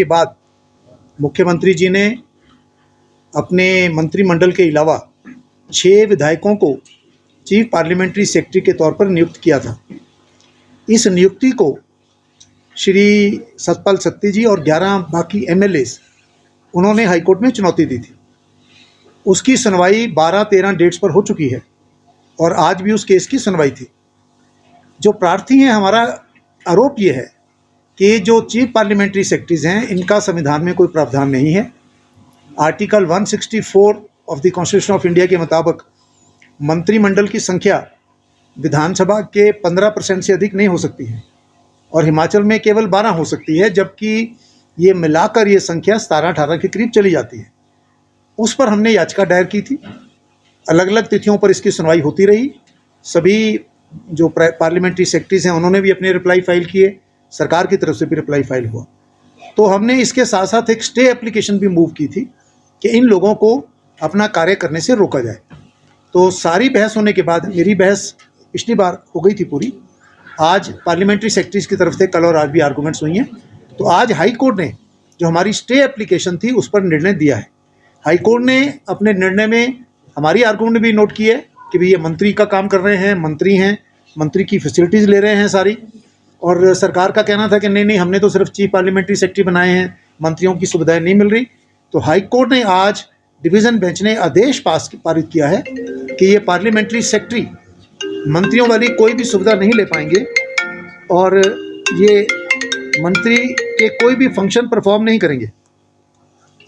के बाद मुख्यमंत्री जी ने अपने मंत्रिमंडल के अलावा 6 विधायकों को चीफ पार्लियामेंट्री सेक्रेटरी के तौर पर नियुक्त किया था। इस नियुक्ति को श्री सतपाल सत्ती जी और 11 बाकी MLAs उन्होंने हाईकोर्ट में चुनौती दी थी। उसकी सुनवाई 12-13 डेट्स पर हो चुकी है और आज भी उस केस की सुनवाई थी। जो प्रार्थी हैं, हमारा आरोप ये है कि जो चीफ पार्लियामेंट्री सेक्रेटरीज हैं, इनका संविधान में कोई प्रावधान नहीं है। Article 164 of the constitution of India के मुताबिक मंत्रिमंडल की संख्या विधानसभा के 15% से अधिक नहीं हो सकती है और हिमाचल में केवल 12 हो सकती है, जबकि ये मिलाकर ये संख्या 17-18 के करीब चली जाती है। उस पर हमने याचिका दायर की थी। अलग अलग तिथियों पर इसकी सुनवाई होती रही। सभी जो पार्लियामेंट्री सेक्रेटरीज हैं उन्होंने भी अपने रिप्लाई फाइल किए, सरकार की तरफ से भी रिप्लाई फाइल हुआ। तो हमने इसके साथ साथ एक स्टे एप्लीकेशन भी मूव की थी कि इन लोगों को अपना कार्य करने से रोका जाए। तो सारी बहस होने के बाद, मेरी बहस पिछली बार हो गई थी पूरी, आज पार्लियामेंट्री सेक्रेटरीज की तरफ से कल और आज भी आर्गूमेंट्स हुई हैं। तो आज हाई कोर्ट ने जो हमारी स्टे एप्लीकेशन थी उस पर निर्णय दिया है। हाई कोर्ट ने अपने निर्णय में हमारी आर्गूमेंट भी नोट की है कि भाई ये मंत्री का काम कर रहे हैं, मंत्री हैं, मंत्री की फैसिलिटीज़ ले रहे हैं सारी, और सरकार का कहना था कि नहीं हमने तो सिर्फ चीफ पार्लियामेंट्री सेक्रेटरी बनाए हैं, मंत्रियों की सुविधाएं नहीं मिल रही। तो हाई कोर्ट ने आज डिवीज़न बेंच ने आदेश पारित किया है कि ये पार्लियामेंट्री सेक्रेटरी मंत्रियों वाली कोई भी सुविधा नहीं ले पाएंगे और ये मंत्री के कोई भी फंक्शन परफॉर्म नहीं करेंगे।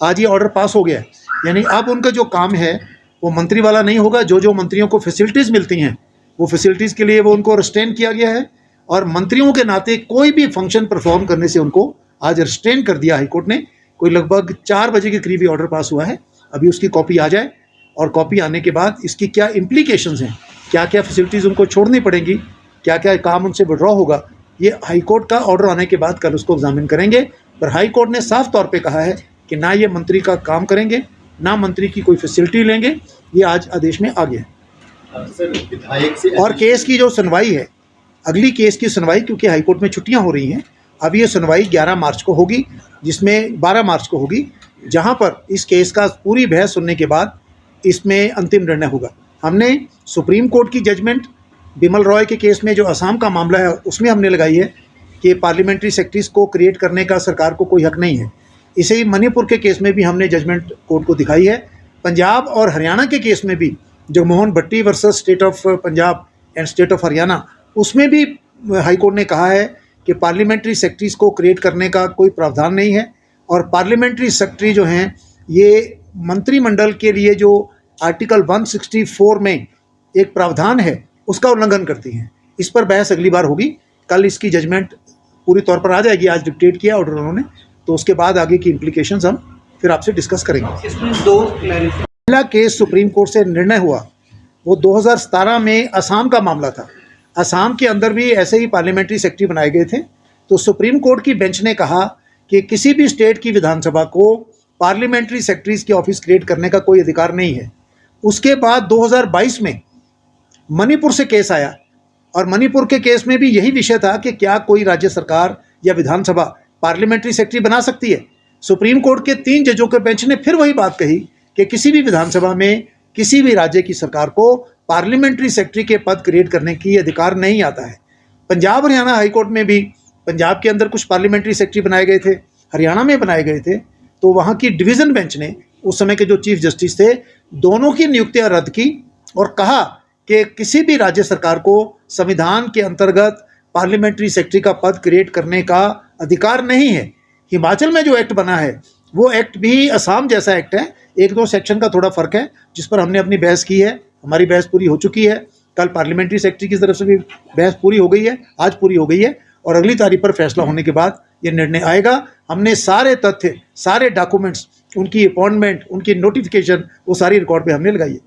आज ये ऑर्डर पास हो गया है, यानी अब उनका जो काम है वो मंत्री वाला नहीं होगा। जो मंत्रियों को फैसिलिटीज़ मिलती हैं वो फैसिलिटीज़ के लिए वो उनको रिस्ट्रेन किया गया है और मंत्रियों के नाते कोई भी फंक्शन परफॉर्म करने से उनको आज रिस्ट्रेन कर दिया हाईकोर्ट ने। कोई लगभग 4 बजे के करीब ऑर्डर पास हुआ है। अभी उसकी कॉपी आ जाए और कॉपी आने के बाद इसकी क्या इम्प्लीकेशंस हैं, क्या क्या फैसिलिटीज़ उनको छोड़नी पड़ेंगी, क्या क्या काम उनसे विड्रॉ होगा, ये हाईकोर्ट का ऑर्डर आने के बाद कल उसको एग्जामिन करेंगे। पर हाईकोर्ट ने साफ तौर पे कहा है कि ना ये मंत्री का काम करेंगे, ना मंत्री की कोई फैसिलिटी लेंगे। ये आज आदेश में आ गया। और केस की जो सुनवाई है, अगली केस की सुनवाई, क्योंकि हाईकोर्ट में छुट्टियां हो रही हैं, अब ये सुनवाई 11 मार्च को होगी, जिसमें 12 मार्च को होगी, जहां पर इस केस का पूरी बहस सुनने के बाद इसमें अंतिम निर्णय होगा। हमने सुप्रीम कोर्ट की जजमेंट बिमल रॉय के केस में जो असम का मामला है उसमें हमने लगाई है कि पार्लियामेंट्री सेक्रेटरीज को क्रिएट करने का सरकार को कोई हक नहीं है। इसे ही मणिपुर के केस में भी हमने जजमेंट कोर्ट को दिखाई है। पंजाब और हरियाणा के केस में भी, Jagmohan Bhatti versus state of Punjab and state of Haryana, उसमें भी हाईकोर्ट ने कहा है कि पार्लियामेंट्री सेक्रेटरीज को क्रिएट करने का कोई प्रावधान नहीं है और पार्लियामेंट्री सेक्रेटरी जो हैं ये मंत्रिमंडल के लिए जो आर्टिकल 164 में एक प्रावधान है उसका उल्लंघन करती हैं। इस पर बहस अगली बार होगी। कल इसकी जजमेंट पूरी तौर पर आ जाएगी। आज डिक्टेट किया ऑर्डर उन्होंने, तो उसके बाद आगे की इम्प्लीकेशंस हम फिर आपसे डिस्कस करेंगे। इसमें 2 क्लैरिफिकेशन। पहला केस सुप्रीम कोर्ट से निर्णय हुआ वो 2017 में असम का मामला था। असम के अंदर भी ऐसे ही पार्लियामेंट्री सेक्रेटरी बनाए गए थे। तो सुप्रीम कोर्ट की बेंच ने कहा कि किसी भी स्टेट की विधानसभा को पार्लियामेंट्री सेक्रेटरीज की ऑफिस क्रिएट करने का कोई अधिकार नहीं है। उसके बाद 2022 में मणिपुर से केस आया और मणिपुर के केस में भी यही विषय था कि क्या कोई राज्य सरकार या विधानसभा पार्लियामेंट्री सेक्रेटरी बना सकती है। सुप्रीम कोर्ट के 3 जजों के बेंच ने फिर वही बात कही कि किसी भी विधानसभा में किसी भी राज्य की सरकार को पार्लियामेंट्री सेक्रेटरी के पद क्रिएट करने की अधिकार नहीं आता है। पंजाब हरियाणा हाईकोर्ट में भी पंजाब के अंदर कुछ पार्लियामेंट्री सेक्रेटरी बनाए गए थे, हरियाणा में बनाए गए थे। तो वहाँ की डिवीज़न बेंच ने, उस समय के जो चीफ जस्टिस थे, दोनों की नियुक्तियाँ रद्द की और कहा कि किसी भी राज्य सरकार को संविधान के अंतर्गत पार्लियामेंट्री सेक्रेटरी का पद क्रिएट करने का अधिकार नहीं है। हिमाचल में जो एक्ट बना है वो एक्ट भी असम जैसा एक्ट है, 1-2 सेक्शन का थोड़ा फ़र्क है, जिस पर हमने अपनी बहस की है। हमारी बहस पूरी हो चुकी है। कल पार्लियामेंट्री सेक्रेटरी की तरफ से भी बहस पूरी हो गई है, आज पूरी हो गई है और अगली तारीख पर फैसला होने के बाद ये निर्णय आएगा। हमने सारे तथ्य, सारे डॉक्यूमेंट्स, उनकी अपॉइंटमेंट, उनकी नोटिफिकेशन, वो सारी रिकॉर्ड पे हमने लगाई है।